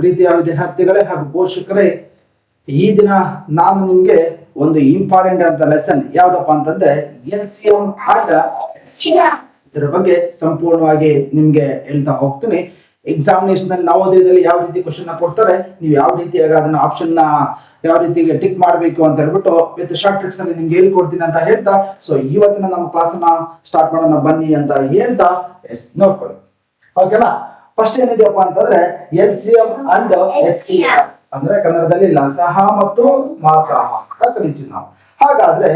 ಪ್ರೀತಿಯ ವಿದ್ಯಾರ್ಥಿಗಳೇ ಹಾಗೂ ಪೋಷಕರೇ, ಈ ದಿನ ನಾನು ನಿಮ್ಗೆ ಒಂದು ಇಂಪಾರ್ಟೆಂಟ್ ಅಂತ ಲೆಸನ್ ಯಾವ್ದಪ್ಪ ಅಂತಂದ್ರೆ LCM ಅಂಡ್ HCF ಇದರ ಬಗ್ಗೆ ಸಂಪೂರ್ಣವಾಗಿ ನಿಮ್ಗೆ ಹೇಳ್ತಾ ಹೋಗ್ತೀನಿ. ಎಕ್ಸಾಮಿನೇಷನ್ ಅಲ್ಲಿ ನವೋದಯದಲ್ಲಿ ಯಾವ ರೀತಿ ಕ್ವಶನ್ ಕೊಡ್ತಾರೆ, ನೀವು ಯಾವ ರೀತಿಯಾಗಿ ಅದನ್ನ ಆಪ್ಷನ್ ನ ಯಾವ ರೀತಿಗೆ ಟಿಕ್ ಮಾಡಬೇಕು ಅಂತ ಹೇಳ್ಬಿಟ್ಟು ವಿತ್ ಶಾರ್ಟ್ ಟ್ರಿಕ್ಸ್ ಅಲ್ಲಿ ನಿಮ್ಗೆ ಹೇಳ್ಕೊಡ್ತೀನಿ ಅಂತ ಹೇಳ್ತಾ, ಸೊ ಇವತ್ತಿನ ನಮ್ಮ ಕ್ಲಾಸ್ ಅನ್ನ ಸ್ಟಾರ್ಟ್ ಮಾಡೋಣ ಬನ್ನಿ ಅಂತ ಹೇಳ್ತಾ ನೋಡ್ಕೊಳ್ಳಿ. ಓಕೆನಾ? ಫಸ್ಟ್ ಏನಿದೆಯಪ್ಪ ಅಂತಂದ್ರೆ LCM ಅಂಡ್ HCF ಅಂದ್ರೆ ಕನ್ನಡದಲ್ಲಿ ಲಸಹ ಮತ್ತು ಮಾಸಹ ಅಂತ ಕರಿತೀವಿ ನಾವು. ಹಾಗಾದ್ರೆ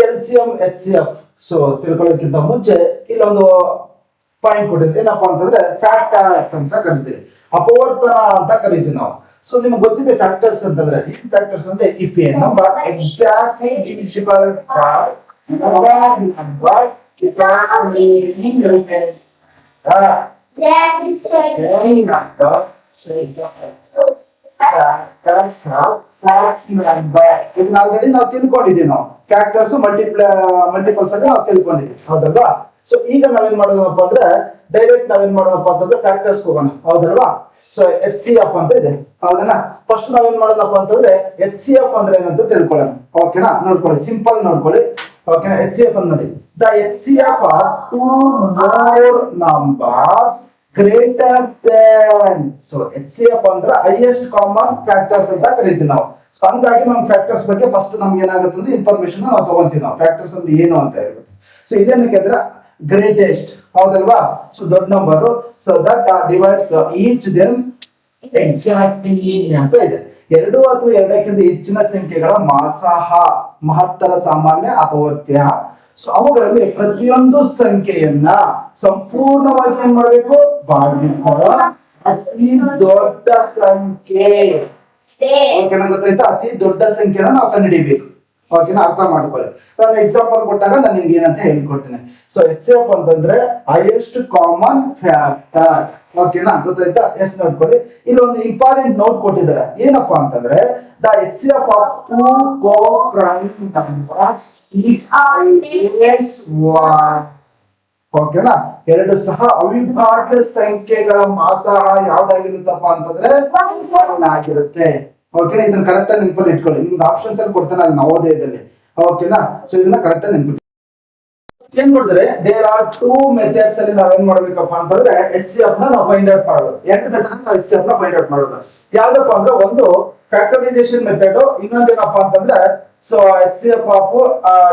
LCM HCF ಸೊ ತಿಳ್ಕೊಳ್ಳೋಕ್ಕಿಂತ ಮುಂಚೆ ಇಲ್ಲೊಂದು ಪಾಯಿಂಟ್ ಕೊಟ್ಟಿದ್ದೆ, ಏನಪ್ಪಾ ಅಂತಂದ್ರೆ ಫ್ಯಾಕ್ಟರ್ಸ್ ಅಂತ ಕರಿತೀವಿ, ಅಪವರ್ತನ ಅಂತ ಕರಿತೀವಿ ನಾವು. ಸೊ ನಿಮ್ಗೆ ಗೊತ್ತಿದೆ ಫ್ಯಾಕ್ಟರ್ಸ್ ಅಂತಂದ್ರೆ ಈ ಫ್ಯಾಕ್ಟರ್ಸ್ ಅಂದ್ರೆ if A number exactly divisible by number already ನಾವು ತಿಳ್ಕೊಂಡಿದ್ದೀವಿ. ನಾವು ಫ್ಯಾಕ್ಟರ್ಸ್ ಮಲ್ಟಿಪಲ್ಸ್ ಅಂತ ನಾವು ತಿಳ್ಕೊಂಡಿದ್ದೀವಿ, ಹೌದಲ್ವಾ? ಸೊ ಈಗ ನಾವೇನ್ ಮಾಡೋದಪ್ಪ ಅಂದ್ರೆ ಡೈರೆಕ್ಟ್ ನಾವೇನ್ ಮಾಡೋದಪ್ಪ ಅಂತಂದ್ರೆ ಫ್ಯಾಕ್ಟರ್ಸ್ ಹೋಗೋಣ, ಹೌದಲ್ವಾ? ಸೊ HCF ಅಂತ ಇದೆ, ಹೌದನಾ? ಫಸ್ಟ್ ನಾವೇನ್ ಮಾಡೋದಪ್ಪ ಅಂತಂದ್ರೆ HCF ಅಂದ್ರೆ ಏನಂತ ತಿಳ್ಕೊಳ್ಳೋಣ. ಓಕೆನಾ? ನೋಡ್ಕೊಳ್ಳಿ, ಸಿಂಪಲ್ ನೋಡ್ಕೊಳ್ಳಿ. ಓಕೆನಾ? HCF ಅಂತ ನೋಡಿ, the HCF are two more numbers greater than. So HCF ಅಂದ್ರೆ ಹೈಯೆಸ್ಟ್ ಕಾಮನ್ ಫ್ಯಾಕ್ಟರ್ಸ್ ಅಂತ ಕರಿತೀವಿ ನಾವು. ಸೊ ಹಂಗಾಗಿ ನಮ್ ಫ್ಯಾಕ್ಟರ್ಸ್ ಬಗ್ಗೆ ಫಸ್ಟ್ ನಮ್ಗೆ ಏನಾಗುತ್ತೆ ಅಂದ್ರೆ ಇನ್ಫಾರ್ಮೇಶನ್ ನಾವು ತಗೊಂತೀವಿ ನಾವು ಫ್ಯಾಕ್ಟರ್ಸ್ ಅಂದ್ರೆ ಏನು ಅಂತ ಹೇಳ್ಬಿಟ್ಟು. ಸೊ ಇದೇನಕ್ಕೆ ಅಂದ್ರೆ ಗ್ರೇಟೆಸ್ಟ್, ಹೌದಲ್ವಾ? ಸೊ ದೊಡ್ಡ number, so that divides each them exactly ಅಂತ ಇದೆ. ಎರಡು ಅಥವಾ ಎರಡಕ್ಕಿಂತ ಹೆಚ್ಚಿನ ಸಂಖ್ಯೆಗಳ ಮಾಸಹ ಮಹತ್ತರ ಸಾಮಾನ್ಯ ಅಪವರ್ತ್ಯ. ಸೊ ಅವುಗಳಲ್ಲಿ ಪ್ರತಿಯೊಂದು ಸಂಖ್ಯೆಯನ್ನ ಸಂಪೂರ್ಣವಾಗಿ ಏನ್ ಮಾಡ್ಬೇಕು, ಭಾಗಿಸುವ ಅತಿ ದೊಡ್ಡ ಸಂಖ್ಯೆ. ಓಕೆನಾ? ಗೊತ್ತಾಯ್ತಾ? ಅತಿ ದೊಡ್ಡ ಸಂಖ್ಯೆನ ನಾವು ಕಂಡುಹಿಡಿಯಬೇಕು. ಓಕೆನಾ? ಅರ್ಥ ಮಾಡ್ಕೊಳ್ಳಿ. ನಾನು ಎಕ್ಸಾಂಪಲ್ ಕೊಟ್ಟಾಗ ನಾನು ನಿಮ್ಗೆ ಏನಂತ ಹೇಳ್ಕೊಡ್ತೀನಿ. ಸೊ HCF ಅಂತಂದ್ರೆ ಹೈಯೆಸ್ಟ್ ಕಾಮನ್ ಫ್ಯಾಕ್ಟರ್. ಓಕೆನಾ? ಗೊತ್ತಾಯ್ತಾ? ಎಸ್ ನೋಡ್ಕೊಳ್ಳಿ, ಇಲ್ಲಿ ಒಂದು ಇಂಪಾರ್ಟೆಂಟ್ ನೋಟ್ ಕೊಟ್ಟಿದ್ದಾರೆ. ಏನಪ್ಪಾ ಅಂತಂದ್ರೆ the HCF of two co-prime numbers is always 1. ಓಕೆನಾ? ಎರಡು ಸಹ ಅವಿಭಾಜ್ಯ ಸಂಖ್ಯೆಗಳ ಮಾಸಹ ಯಾವ್ದಾಗಿರುತ್ತಪ್ಪ ಅಂತಂದ್ರೆ 1 ಆಗಿರುತ್ತೆ. ಓಕೆನಾ? ಇದನ್ನ ಕರೆಕ್ಟ್ ಆಗಿ ನೆನಪಲ್ಲಿ ಇಟ್ಕೊಳ್ಳಿ. ನಿಮ್ಗೆ ಆಪ್ಷನ್ಸ್ ಅಲ್ಲಿ ಕೊಡ್ತಾನೆ ಅಲ್ಲಿ ನವೋದಯದಲ್ಲಿ. ಓಕೆನಾ? ಸೊ ಇದನ್ನ ಕರೆಕ್ಟ್ ಆಗಿ ನೆನಪು ಏನ್ ಮಾಡಿದ್ರೆ ದೇರ್ ಆರ್ ಟೂ ಮೆಥಡ್ಸ್ ಅಲ್ಲಿ ನಾವೇನ್ ಮಾಡ್ಬೇಕಪ್ಪ ಅಂತಂದ್ರೆ HCF ನ ನಾವು ಫೈಂಡ್ ಔಟ್ ಮಾಡೋದು. ಎರಡು ಮೆಥಡ್ ನಾವು HCF ನ ಫೈಂಡ್ ಔಟ್ ಮಾಡೋದು. ಯಾವ್ದಪ್ಪ ಅಂದ್ರೆ ಒಂದು ಫ್ಯಾಕ್ಟರೈಸೇಷನ್ ಮೆಥಡ್, ಇನ್ನೊಂದೇನಪ್ಪಾ ಅಂತಂದ್ರೆ so HCF of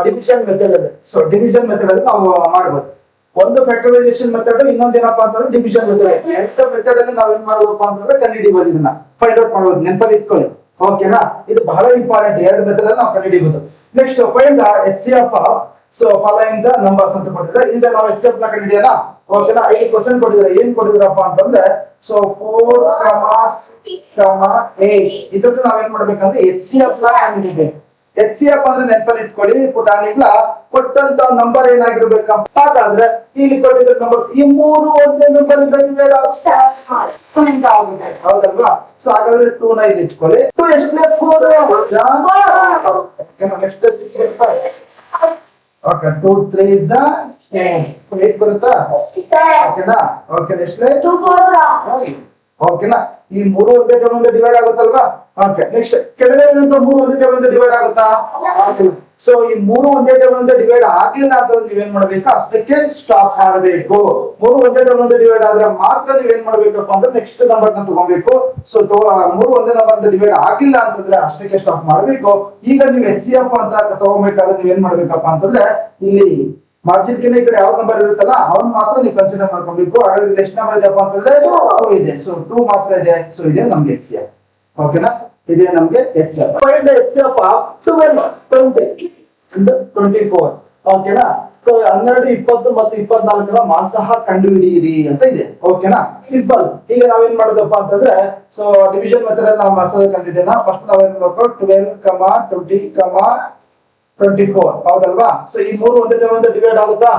division method ಅಲ್ಲಿ. ಸೊ ಡಿವಿಷನ್ ಮೆಥಡ್ ಅಲ್ಲಿ ನಾವು ಮಾಡಬಹುದು. ಒಂದು ಫ್ಯಾಕ್ಟರೈಸೇಷನ್ ಮೆಥಡ್, ಇನ್ನೊಂದೇನಪ್ಪಾ ಅಂತಂದ್ರೆ ಡಿವಿಷನ್ ಮೆಥಡ್. ಎರಡು ಮೆಥಡ್ ಅಲ್ಲಿ ನಾವ್ ಏನ್ ಮಾಡೋದಪ್ಪ ಅಂತಂದ್ರೆ ಕಂಡುಹಿಡಿಬಹುದು, ಇದನ್ನ ಫೈಂಡ್ ಔಟ್ ಮಾಡೋದು. ನೆನಪಲ್ಲಿ ಇಟ್ಕೊಳ್ಳಿ. ಓಕೆನಾ? ಇದು ಬಹಳ ಇಂಪಾರ್ಟೆಂಟ್. ಎರಡು ಮೆಥಡ್ ಅಲ್ಲಿ ನಾವು ಕಂಡುಹಿಡಿಬಹುದು. Next find the HCF of so following the numbers ಅಂತ ಕೊಟ್ಟಿದ್ದಾರೆ. ಈಗ ನಾವು HCF ನ ಕಂಡುಹಿಡಿಯೋಣ. ಓಕೆನಾ? 5% ಕೊಟ್ಟಿದ್ದಾರೆ. ಏನ್ ಕೊಟ್ಟಿದ್ದಾರಪ್ಪ ಅಂತಂದ್ರೆ ಸೊ 4, 6, 8 ಇದ್ರಲ್ಲಿ ನಾವೇನ್ ಮಾಡ್ಬೇಕಂದ್ರೆ HCF ನ ಕಂಡುಹಿಡಿಬೇಕು. HCF ಅಂದ್ರೆ ನೆನಪಲ್ಲಿ ಇಟ್ಕೊಳ್ಳಿ ಪುಟಾಣಿಗಳ ಕೊಟ್ಟಂತ ನಂಬರ್ ಏನಾಗಿರ್ಬೇಕಪ್ಪ. ಹಾಗಾದ್ರೆ ಇಲ್ಲಿ ಕೊಟ್ಟಿದ್ದ ನಂಬರ್ಸ್ ಈ ಮೂರು ಒಂದೇ ನಂಬರ್ ಡಿವೈಡ್ ಆಗುತ್ತೆ, ಹೌದಲ್ವಾ? ಸೊ ಹಾಗಾದ್ರೆ 2 ನ ಇಲ್ಲಿ ಇಟ್ಕೊಳ್ಳಿ. 2 ಎಷ್ಟು? 4. ನೆಕ್ಸ್ಟ್ 6, ಓಕೆ 2 3 is 8 ಬರುತ್ತಾ? ಓಕೆನಾ? Okay next 2 4. ಓಕೆನಾ? ಈ ಮೂರು ಒಂದೇ ಟೇಬಲ್ ಇಂದ ಡಿವೈಡ್ ಆಗುತ್ತಲ್ವಾ? ಓಕೆ ನೆಕ್ಸ್ಟ್ ಕೆಳಗಡೆ ಇರುವಂತ ಮೂರು ಒಂದೇ ಟೇಬಲ್ ಇಂದ ಡಿವೈಡ್ ಆಗುತ್ತಾ? ಸೊ ಈ ಮೂರು ಒಂದೇ ಟೇಬಲ್ ಇಂದ ಡಿವೈಡ್ ಆಗಿಲ್ಲ ಅಂತಂದ್ರೆ ನೀವೇನ್ ಮಾಡ್ಬೇಕು, ಅಷ್ಟಕ್ಕೆ ಸ್ಟಾಪ್ ಮಾಡಬೇಕು. ಮೂರು ಒಂದೇ ಟೇಬಲ್ ಇಂದ ಡಿವೈಡ್ ಆದ್ರೆ ಮಾತ್ರ ನೀವೇನ್ ಮಾಡ್ಬೇಕಪ್ಪ ಅಂದ್ರೆ ನೆಕ್ಸ್ಟ್ ನಂಬರ್ ನ ತಗೋಬೇಕು. ಸೊ ಮೂರು ಒಂದೇ ನಂಬರ್ ಇಂದ ಡಿವೈಡ್ ಆಗಿಲ್ಲ ಅಂತಂದ್ರೆ ಅಷ್ಟಕ್ಕೆ ಸ್ಟಾಪ್ ಮಾಡಬೇಕು. ಈಗ ನೀವು HCF ಅಂತ ತಗೋಬೇಕಾದ್ರೆ ನೀವೇನ್ ಮಾಡ್ಬೇಕಪ್ಪ ಅಂತಂದ್ರೆ ಇಲ್ಲಿ ಮಾರ್ಜಿನ್ ಕಿಂತ ಈ ಕಡೆ ಯಾವ ನಂಬರ್ ಇರುತ್ತಲ್ಲ ಅವನ್ ಮಾತ್ರ ನೀವು ಕನ್ಸಿಡರ್ ಮಾಡ್ಕೊಬೇಕು. ಹಾಗಾದ್ರೆ ಎಷ್ಟು ನಂಬರ್ ಇದೆಯಪ್ಪ ಅಂತಂದ್ರೆ 2 ಇದೆ. ಸೊ 2 ಮಾತ್ರ ಇದೆ. ಸೊ ಇದೆ ನಮ್ಗೆ HCF. ಓಕೆನಾ? ಇದೆ ನಮ್ಗೆ HCF. Find the HCF of 12, 20 and 24. ಓಕೆನಾ? ಸೊ 12, 20 ಮತ್ತು 24ರ ಮಾಸಹ ಕಂಡುಹಿಡಿಯಿರಿ ಅಂತ ಇದೆ. ಓಕೆನಾ? ಸಿಂಪಲ್. ಈಗ ನಾವೇನ್ ಮಾಡೋದಪ್ಪ ಅಂತಂದ್ರೆ ಸೊ ಡಿವಿಷನ್ ಮೆಥಡ್ ಅಲ್ಲಿ ನಾವು ಮಾಸಹ ಕಂಡುಹಿಡಿಯೋಣ. ಫಸ್ಟ್ ನಾವೇನ್ ಮಾಡ್ಬೇಕು, 12, 20, 24, ಹೌದಲ್ವಾ? ಸೊ ಈ ಮೂರು ಒಂದೇ ಟೇಬಲ್ ಇಂದ ಡಿವೈಡ್ ಆಗುತ್ತಾ?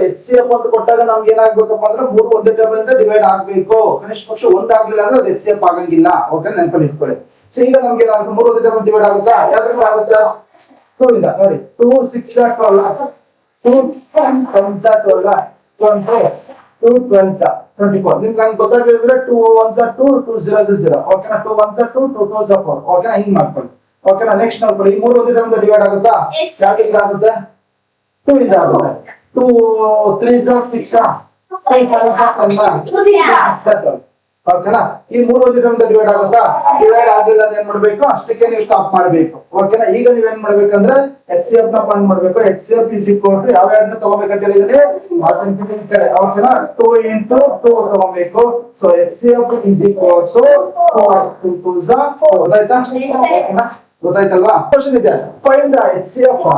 HCF ಅಂತ ಕೊಟ್ಟಾಗ ನಮ್ಗೆ ಏನಾಗ್ಬೇಕಪ್ಪ ಅಂದ್ರೆ ಮೂರು ಒಂದೇ ಟೇಬಲ್ ಇಂದ ಡಿವೈಡ್ ಆಗ್ಬೇಕು. ಕನಿಷ್ಠ ಪಕ್ಷ ಒಂದಾಗ್ಲಿಲ್ಲ ಅಂದ್ರೆ ಅದು HCF ಆಗಂಗಿಲ್ಲ. ಓಕೆ, ನೆನಪಲ್ಲಿ ಇಟ್ಕೊಳ್ಳಿ. ಸೊ ಈಗ ನಮ್ಗೆ ಏನಾಗುತ್ತೆ, ಮೂರು ಒಂದೇ ಟೇಬಲ್ ಡಿವೈಡ್ ಆಗುತ್ತಾ? ಯಾವ್ದ್ರಿಂದ ಆಗುತ್ತಾ? 2 ಇಂದ ನೋಡಿ. 2 6 12, 2 10 12, 20 2 12s 24. ನಿಮ್ಗೆ ಹಂಗೆ ಗೊತ್ತಾಗಿದ್ರೆ 2 1s 2 2 0s 0. ಓಕೆನಾ, 2 1s 2 2 2s 4. ಓಕೆನಾ, ಹಿಂಗ್ ಮಾಡ್ಕೊಳ್ಳಿ. ಓಕೆನಾ, ನೆಕ್ಸ್ಟ್ ನೋಡ್ಕೊಳ್ಳಿ. ಈ ಮೂರು ಒಂದೇ ಟೈಮ್ ಡಿವೈಡ್ ಆಗುತ್ತಾ? ಯಾವ್ದು ಆಗುತ್ತೆ? 2 ಇಂದ ಆಗುತ್ತೆ. 2 3s 6 5 5 ಓಕೆನಾ, ಈ ಮೂರು ಒಂದೇ ಟೈಮ್ ಡಿವೈಡ್ ಆಗುತ್ತಾ? ಡಿವೈಡ್ ಆಗಿಲ್ಲ ಅಂದ್ರೆ ಏನ್ ಮಾಡ್ಬೇಕು? ಅಷ್ಟಕ್ಕೆ ನೀವು ಸ್ಟಾಪ್ ಮಾಡ್ಬೇಕು. ಓಕೆನಾ, ಈಗ ನೀವೇನ್ ಮಾಡ್ಬೇಕಂದ್ರೆ HCF ನ ಫೈಂಡ್ ಮಾಡ್ಬೇಕು. HCF ಇಸ್ ಈಕ್ವಲ್ ಟು ಯಾವ ಎರಡನ್ನ ತಗೋಬೇಕಂತ ಹೇಳಿದ್ರೆ ಓಕೆನಾ, 2 into 2 ತಗೋಬೇಕು. So HCF is equal to 4 2 4. ಗೊತ್ತಾಯ್ತಾ? ಓಕೆನಾ, ಗೊತ್ತಾಯ್ತಲ್ವಾ? ಕ್ವಶನ್ ಇದೆ, find the HCF of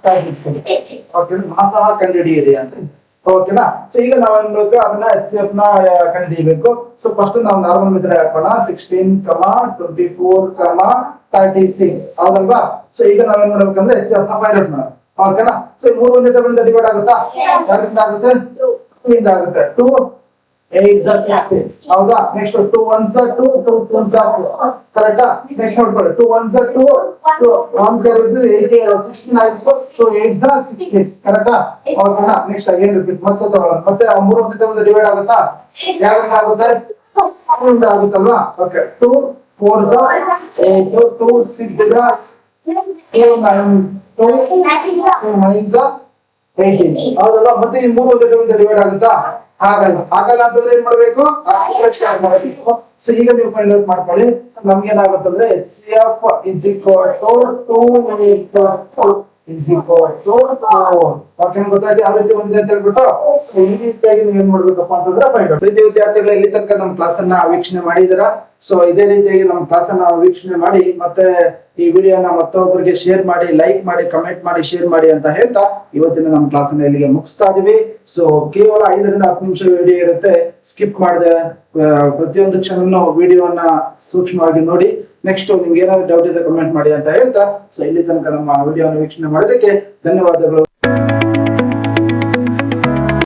36. Okay, ಮಾಸ ಕಂಡುಹಿಡಿಯಿರಿ ಅಂತ. ಓಕೆನಾ, ಸೊ ಈಗ ನಾವೇನ್ ಮಾಡ್ಬೇಕು? ಅದನ್ನ HCF ನ ಕಂಡುಹಿಡಿಯಬೇಕು. ಸೊ ಫಸ್ಟ್ ನಾವು ನಾರ್ಮಲ್ ಮೆಥಡ್ ಹಾಕೋಣ. 16, 24, 36 ಹೌದಲ್ವಾ? ಸೊ ಈಗ ನಾವೇನ್ ಮಾಡ್ಬೇಕಂದ್ರೆ HCF ನ ಫೈಂಡ್ ಔಟ್ ಮಾಡೋಣ. ಓಕೆನಾ, ಸೊ ಈ ಮೂರು ಒಂದೇ ಟೇಬಲ್ ಇಂದ ಡಿವೈಡ್ ಆಗುತ್ತಾ? ಯಾರಿಂದ ಆಗುತ್ತೆ? 2 ಇಂದ ಆಗುತ್ತೆ. 2 8s 16 ಹೌದಾ? Next 2 1s 2 2 2s 4. ಕರೆಕ್ಟಾ? ನೆಕ್ಸ್ಟ್ ನೋಡ್ಕೊಳ್ಳಿ. 2 1s 2 2 1 ಕರೆದು 8 16 ಸೊ 8s 16. ಕರೆಕ್ಟಾ? ಓಕೆನಾ, ನೆಕ್ಸ್ಟ್ ಅಗೇನ್ ರಿಪೀಟ್ ಮತ್ತೆ ತಗೊಳ್ಳೋಣ. ಮತ್ತೆ ಆ ಮೂರು ಒಂದೇ ಟೈಮ್ ಡಿವೈಡ್ ಆಗುತ್ತಾ? ಯಾರಿಂದ ಆಗುತ್ತೆ? 2 ಇಂದ ಆಗುತ್ತಲ್ವಾ? ಓಕೆ, 2 4s 8 2 6s 2 9s 18 ಹೌದಲ್ವಾ? ಮತ್ತೆ ಈ ಮೂರು ಒಂದೇ ಟೈಮ್ ಡಿವೈಡ್ ಆಗುತ್ತಾ? ಆಗಲ್ಲ ಅಂತಂದ್ರೆ ಏನ್ ಮಾಡ್ಬೇಕು? ಸೊ ಈಗ ನೀವು ಫೈಂಡ್ ಔಟ್ ಮಾಡ್ಕೊಳ್ಳಿ. ನಮ್ಗೆ ಏನಾಗುತ್ತಂದ್ರೆ HCF is equal to 2 is equal to 4. Okay, ಗೊತ್ತಾಯ್ತು ಯಾವ ರೀತಿ ಬಂದಿದೆ ಅಂತ ಹೇಳ್ಬಿಟ್ಟು. ಈ ರೀತಿಯಾಗಿ ನೀವು ಏನ್ ಮಾಡ್ಬೇಕಪ್ಪ ಅಂತಂದ್ರೆ ಫೈಂಡ್ ಔಟ್. ಪ್ರೀತಿ ವಿದ್ಯಾರ್ಥಿಗಳು, ಇಲ್ಲಿ ತನಕ ನಮ್ಮ ಕ್ಲಾಸ್ ಅನ್ನ ವೀಕ್ಷಣೆ ಮಾಡಿದಿರಾ? ಸೊ ಇದೇ ರೀತಿಯಾಗಿ ನಮ್ಮ ಕ್ಲಾಸ್ ಅನ್ನ ವೀಕ್ಷಣೆ ಮಾಡಿ ಮತ್ತೆ ಈ ವಿಡಿಯೋನ ಮತ್ತೊಬ್ಬರಿಗೆ ಶೇರ್ ಮಾಡಿ, ಲೈಕ್ ಮಾಡಿ, ಕಮೆಂಟ್ ಮಾಡಿ, ಶೇರ್ ಮಾಡಿ ಅಂತ ಹೇಳ್ತಾ ಇವತ್ತಿನ ನಮ್ಮ ಕ್ಲಾಸ್ ಅನ್ನ ಇಲ್ಲಿಗೆ ಮುಗಿಸ್ತಾ ಇದೀವಿ. ಸೊ ಕೇವಲ 5 ರಿಂದ 10 ನಿಮಿಷ ವಿಡಿಯೋ ಇರುತ್ತೆ. ಸ್ಕಿಪ್ ಮಾಡದೆ ಪ್ರತಿಯೊಂದು ಕ್ಷಣನೂ ವಿಡಿಯೋನ ಸೂಕ್ಷ್ಮವಾಗಿ ನೋಡಿ. ನೆಕ್ಸ್ಟ್ ನಿಮ್ಗೆ ಏನಾದ್ರು ಡೌಟ್ ಇದ್ರೆ ಕಮೆಂಟ್ ಮಾಡಿ ಅಂತ ಹೇಳ್ತಾ, ಸೊ ಇಲ್ಲಿ ತನಕ ನಮ್ಮ ವಿಡಿಯೋನ ವೀಕ್ಷಣೆ ಮಾಡೋದಕ್ಕೆ ಧನ್ಯವಾದಗಳು.